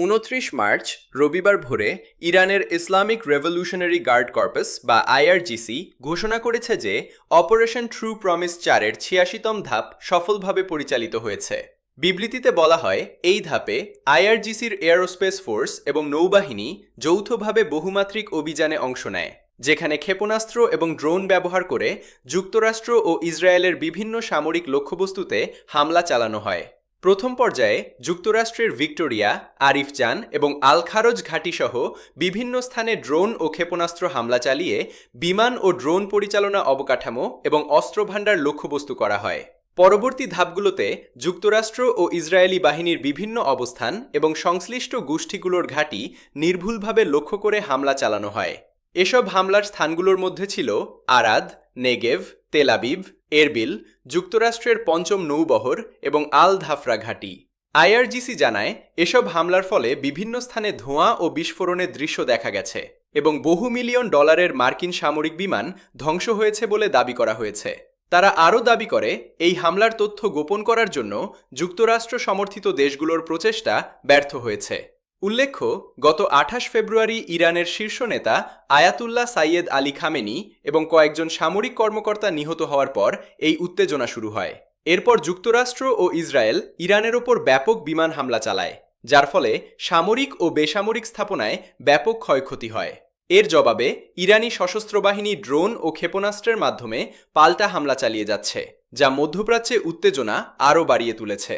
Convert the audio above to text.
২৯ March রবিবার ভোরে ইরানের ইসলামিক রেভলিউশনারি গার্ড কর্পস বা আইআরজিসি ঘোষণা করেছে যে অপারেশন ট্রু প্রমিস ৪-এর ৮৬তম ধাপ সফলভাবে পরিচালিত হয়েছে। বিবৃতিতে বলা হয়, এই ধাপে আইআরজিসির এয়ারোস্পেস ফোর্স এবং নৌবাহিনী যৌথভাবে বহুমাত্রিক অভিযানে অংশ নেয়, যেখানে ক্ষেপণাস্ত্র এবং ড্রোন ব্যবহার করে যুক্তরাষ্ট্র ও ইসরায়েলের বিভিন্ন সামরিক লক্ষ্যবস্তুতে হামলা চালানো হয়। প্রথম পর্যায়ে যুক্তরাষ্ট্রের ভিক্টোরিয়া, আরিফজান এবং আল খারজ ঘাঁটিসহ বিভিন্ন স্থানে ড্রোন ও ক্ষেপণাস্ত্র হামলা চালিয়ে বিমান ও ড্রোন পরিচালনা অবকাঠামো এবং অস্ত্রভাণ্ডার লক্ষ্যবস্তু করা হয়। পরবর্তী ধাপগুলোতে যুক্তরাষ্ট্র ও ইসরায়েলি বাহিনীর বিভিন্ন অবস্থান এবং সংশ্লিষ্ট গোষ্ঠীগুলোর ঘাঁটি নির্ভুলভাবে লক্ষ্য করে হামলা চালানো হয়। এসব হামলার স্থানগুলোর মধ্যে ছিল আরাদ, নেগেভ, তেল আবিব, এরবিল, যুক্তরাষ্ট্রের পঞ্চম নৌবহর এবং আল ধাফরা ঘাঁটি। আইআরজিসি জানায়, এসব হামলার ফলে বিভিন্ন স্থানে ধোঁয়া ও বিস্ফোরণের দৃশ্য দেখা গেছে এবং বহু মিলিয়ন ডলারের মার্কিন সামরিক বিমান ধ্বংস হয়েছে বলে দাবি করা হয়েছে। তারা আরও দাবি করে, এই হামলার তথ্য গোপন করার জন্য যুক্তরাষ্ট্র সমর্থিত দেশগুলোর প্রচেষ্টা ব্যর্থ হয়েছে। উল্লেখ্য, গত ২৮ ফেব্রুয়ারি ইরানের শীর্ষ নেতা আয়াতুল্লাহ সাইয়েদ আলী খামেনি এবং কয়েকজন সামরিক কর্মকর্তা নিহত হওয়ার পর এই উত্তেজনা শুরু হয়। এরপর যুক্তরাষ্ট্র ও ইসরায়েল ইরানের ওপর ব্যাপক বিমান হামলা চালায়, যার ফলে সামরিক ও বেসামরিক স্থাপনায় ব্যাপক ক্ষয়ক্ষতি হয়। এর জবাবে ইরানি সশস্ত্র বাহিনী ড্রোন ও ক্ষেপণাস্ত্রের মাধ্যমে পাল্টা হামলা চালিয়ে যাচ্ছে, যা মধ্যপ্রাচ্যে উত্তেজনা আরও বাড়িয়ে তুলেছে।